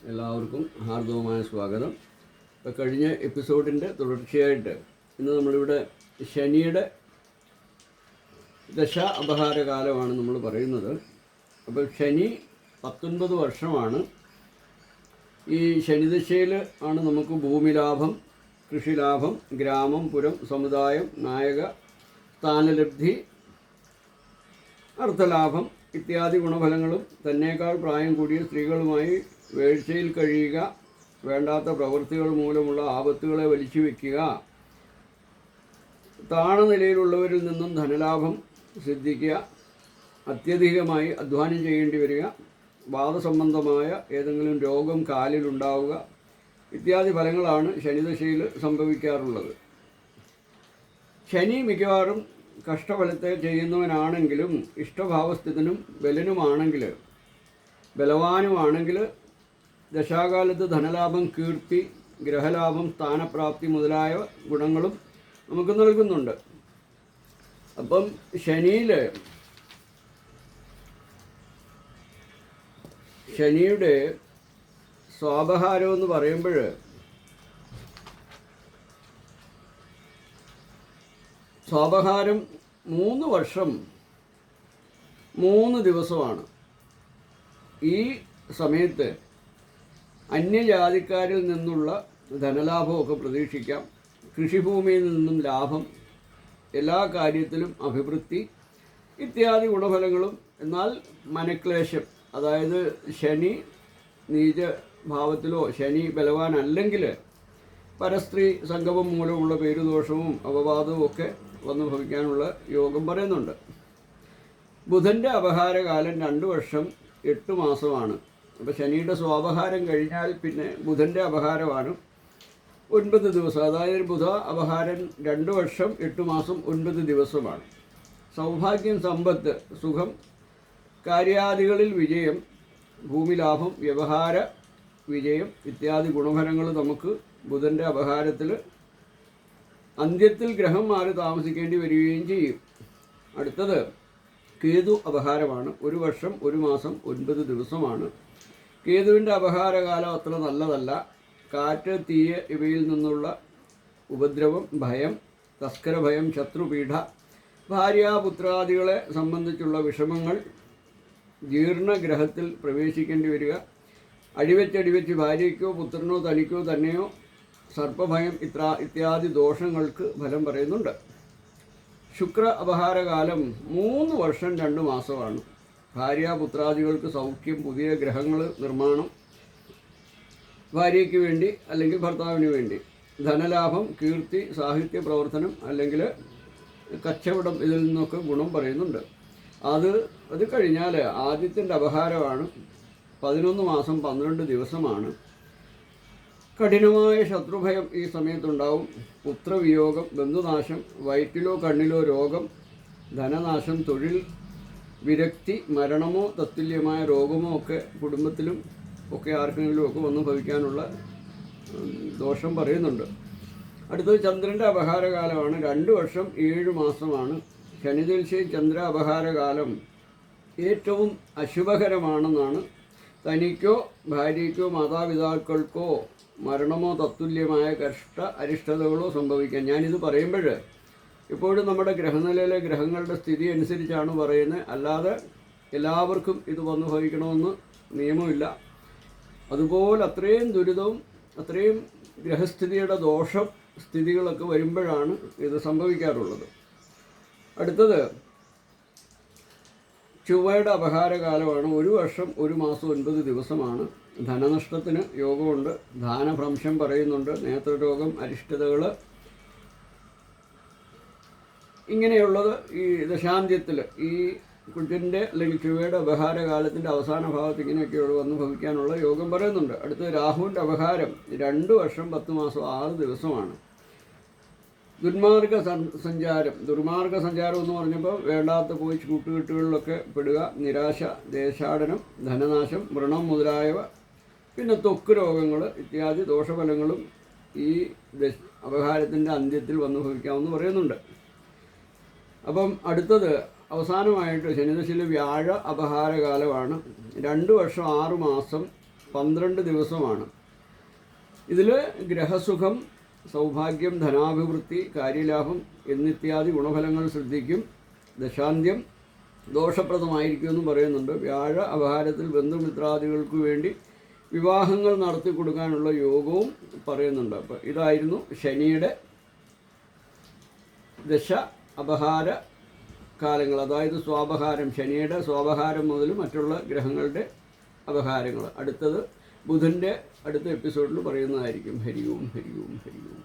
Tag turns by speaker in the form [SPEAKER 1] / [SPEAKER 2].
[SPEAKER 1] എല്ലാവർക്കും ഹാർദവമായ സ്വാഗതം. ഇപ്പോൾ കഴിഞ്ഞ എപ്പിസോഡിൻ്റെ തുടർച്ചയായിട്ട് ഇന്ന് നമ്മളിവിടെ ശനിയുടെ ദശ അപഹാരകാലമാണ് നമ്മൾ പറയുന്നത്. അപ്പോൾ ശനി 19 വർഷമാണ്. ഈ ശനിദശയിൽ ആണ് നമുക്ക് ഭൂമി ലാഭം, കൃഷിലാഭം, ഗ്രാമം, പുരം, സമുദായം, നായക, സ്ഥാനലബ്ധി, അർത്ഥലാഭം ഇത്യാദി ഗുണഫലങ്ങളും തന്നേക്കാൾ പ്രായം കൂടിയ സ്ത്രീകളുമായി വേഴ്ചയിൽ കഴിയുക, വേണ്ടാത്ത പ്രവൃത്തികൾ മൂലമുള്ള ആപത്തുകളെ വലിച്ചു വയ്ക്കുക, താണ നിലയിലുള്ളവരിൽ നിന്നും ധനലാഭം സിദ്ധിക്കുക, അത്യധികമായി അധ്വാനം ചെയ്യേണ്ടി വരിക, വാദസംബന്ധമായ ഏതെങ്കിലും രോഗം കാലിലുണ്ടാവുക ഇത്യാദി ഫലങ്ങളാണ് ശനിദശയിൽ സംഭവിക്കാറുള്ളത്. ശനി മിക്കവാറും കഷ്ടഫലത്തെ ചെയ്യുന്നവനാണെങ്കിലും ഇഷ്ടഭാവസ്ഥിതനും ബലനുമാണെങ്കിൽ, ബലവാനുമാണെങ്കിൽ ദശാകാലത്ത് ധനലാഭം, കീർത്തി, ഗ്രഹലാഭം, സ്ഥാനപ്രാപ്തി മുതലായ ഗുണങ്ങളും നമുക്ക് നൽകുന്നുണ്ട്. അപ്പം ശനിയുടെ സ്വാപഹാരം എന്ന് പറയുമ്പോൾ സ്വാപഹാരം 3 വർഷം 3 ദിവസമാണ്. ഈ സമയത്ത് അന്യജാതിക്കാരിൽ നിന്നുള്ള ധനലാഭമൊക്കെ പ്രതീക്ഷിക്കാം. കൃഷിഭൂമിയിൽ നിന്നും ലാഭം, എല്ലാ കാര്യത്തിലും അഭിവൃദ്ധി ഇത്യാദി ഗുണഫലങ്ങളും. എന്നാൽ മനക്ലേശം, അതായത് ശനി നീചഭാവത്തിലോ ശനി ബലവാനല്ലെങ്കിൽ പരസ്ത്രീ സംഗമം മൂലമുള്ള പേരുദോഷവും അപവാദവും ഒക്കെ വന്നു ഭവിക്കാനുള്ള യോഗം പറയുന്നുണ്ട്. ബുധൻ്റെ അപഹാരകാലം 2 വർഷം 8 മാസമാണ്. അപ്പോൾ ശനിയുടെ സ്വാപഹാരം കഴിഞ്ഞാൽ പിന്നെ ബുധൻ്റെ അപഹാരമാണ് 9 ദിവസം. അതായത് ബുധ അപഹാരം 2 വർഷം 8 മാസം 9 ദിവസമാണ്. സൗഭാഗ്യം, സമ്പത്ത്, സുഖം, കാര്യാദികളിൽ വിജയം, ഭൂമിലാഭം, വ്യവഹാര വിജയം ഇത്യാദി ഗുണഫലങ്ങൾ നമുക്ക് ബുധൻ്റെ അപഹാരത്തിൽ അന്ത്യത്തിൽ ഗ്രഹം മാറി താമസിക്കേണ്ടി വരികയും ചെയ്യും. അടുത്തത് കേതു അപഹാരമാണ്. 1 വർഷം 1 മാസം 9 ദിവസമാണ്. കേതുവിൻ്റെ അപഹാരകാലം അത്ര നല്ലതല്ല. കാറ്റ്, തീയ് ഇവയിൽ നിന്നുള്ള ഉപദ്രവം, ഭയം, തസ്കരഭയം, ശത്രുപീഠ, ഭാര്യാപുത്രാദികളെ സംബന്ധിച്ചുള്ള വിഷമങ്ങൾ, ജീർണഗ്രഹത്തിൽ പ്രവേശിക്കേണ്ടി വരിക, അടിവെച്ചടിവെച്ച് ഭാര്യയ്ക്കോ പുത്രനോ തനിക്കോ തന്നെയോ സർപ്പഭയം ഇത്യാദി ദോഷങ്ങൾക്ക് ഫലം പറയുന്നുണ്ട്. ശുക്ര അപഹാരകാലം 3 വർഷം 2 മാസമാണ്. ഭാര്യാപുത്രാദികൾക്ക് സൗഖ്യം, പുതിയ ഗ്രഹങ്ങൾ നിർമ്മാണം, ഭാര്യയ്ക്ക് വേണ്ടി അല്ലെങ്കിൽ ഭർത്താവിന് വേണ്ടി, ധനലാഭം, കീർത്തി, സാഹിത്യ പ്രവർത്തനം അല്ലെങ്കിൽ കച്ചവടം, ഇതിൽ നിന്നൊക്കെ ഗുണം പറയുന്നുണ്ട്. അത് കഴിഞ്ഞാൽ ആദ്യത്തിൻ്റെ അപഹാരമാണ്. 11 മാസം 12 ദിവസമാണ്. കഠിനമായ ശത്രുഭയം ഈ സമയത്തുണ്ടാവും. പുത്രവിയോഗം, ബന്ധുനാശം, വയറ്റിലോ കണ്ണിലോ രോഗം, ധനനാശം, തൊഴിൽ വിരക്തി, മരണമോ തത്തുല്യമായ രോഗമോ ഒക്കെ കുടുംബത്തിലും ഒക്കെ ആർക്കെങ്കിലും ഒക്കെ വന്നു ഭവിക്കാനുള്ള ദോഷം പറയുന്നുണ്ട്. അടുത്തത് ചന്ദ്രൻ്റെ അപഹാരകാലമാണ്. 2 വർഷം 7 മാസമാണ്. ശനിദശയിൽ ചന്ദ്ര അപഹാരകാലം ഏറ്റവും അശുഭകരമാണെന്നാണ്. തനിക്കോ ഭാര്യയ്ക്കോ മാതാപിതാക്കൾക്കോ മരണമോ തത്തുല്യമായ അരിഷ്ടതകളോ സംഭവിക്കാം. ഞാനിത് പറയുമ്പോൾ ഇപ്പോഴും നമ്മുടെ ഗ്രഹനിലയിലെ ഗ്രഹങ്ങളുടെ സ്ഥിതി അനുസരിച്ചാണ് പറയുന്നത്. അല്ലാതെ എല്ലാവർക്കും ഇത് വന്നു ഭവിക്കണമെന്ന് നിയമമില്ല. അതുപോലെ അത്രയും ദുരിതവും അത്രയും ഗ്രഹസ്ഥിതിയുടെ ദോഷസ്ഥിതികളൊക്കെ വരുമ്പോഴാണ് ഇത് സംഭവിക്കാറുള്ളത്. അടുത്തത് ചൊവ്വയുടെ അപഹാരകാലമാണ്. 1 വർഷം 1 മാസം 9 ദിവസമാണ്. ധനനഷ്ടത്തിന് യോഗമുണ്ട്. ധാനഭ്രംശം പറയുന്നുണ്ട്. നേത്രരോഗം, അരിഷ്ടതകൾ ഇങ്ങനെയുള്ളത് ഈ ദശാന്ത്യത്തിൽ ഈ കുജൻ്റെ അല്ലെങ്കിൽ ചൊവ്വയുടെ അപഹാരകാലത്തിൻ്റെ അവസാന ഭാഗത്ത് ഇങ്ങനെയൊക്കെയുള്ള വന്ന് ഭവിക്കാനുള്ള യോഗം പറയുന്നുണ്ട്. അടുത്ത് രാഹുവിൻ്റെ അപഹാരം 2 വർഷം 10 മാസം 6 ദിവസമാണ്. ദുർമാർഗ സഞ്ചാരം എന്ന് പറഞ്ഞപ്പോൾ വേണ്ടാത്ത പോയി കൂട്ടുകെട്ടുകളിലൊക്കെ പെടുക, നിരാശ, ദേശാടനം, ധനനാശം, വ്രണം മുതലായവ, പിന്നെ ത്വക്ക് രോഗങ്ങൾ ഇത്യാദി ദോഷഫലങ്ങളും ഈ അപഹാരത്തിൻ്റെ അന്ത്യത്തിൽ വന്നു ഭവിക്കാമെന്ന് പറയുന്നുണ്ട്. അപ്പം അടുത്തത് അവസാനമായിട്ട് ശനിദശയിലെ വ്യാഴ അപഹാരകാലമാണ്. 2 വർഷം 6 മാസം 12 ദിവസമാണ്. ഇതിൽ ഗ്രഹസുഖം, സൗഭാഗ്യം, ധനാഭിവൃദ്ധി, കാര്യലാഭം എന്നിത്യാദി ഗുണഫലങ്ങൾ ശ്രദ്ധിക്കും. ദശാന്ത്യം ദോഷപ്രദമായിരിക്കുമെന്നും പറയുന്നുണ്ട്. വ്യാഴ അപഹാരത്തിൽ ബന്ധുമിത്രാദികൾക്ക് വേണ്ടി വിവാഹങ്ങൾ നടത്തി കൊടുക്കാനുള്ള യോഗവും പറയുന്നുണ്ട്. അപ്പോൾ ഇതായിരുന്നു ശനിയുടെ ദശ അപഹാര കാലങ്ങൾ, അതായത് സ്വാപഹാരം, ശനിയുടെ സ്വാപഹാരം മുതൽ മറ്റുള്ള ഗ്രഹങ്ങളുടെ അപഹാരങ്ങൾ. അടുത്തത് ബുധൻ്റെ അടുത്ത എപ്പിസോഡിൽ പറയുന്നതായിരിക്കും. ഹരി ഓം ഹരി ഓം ഹരി ഓം.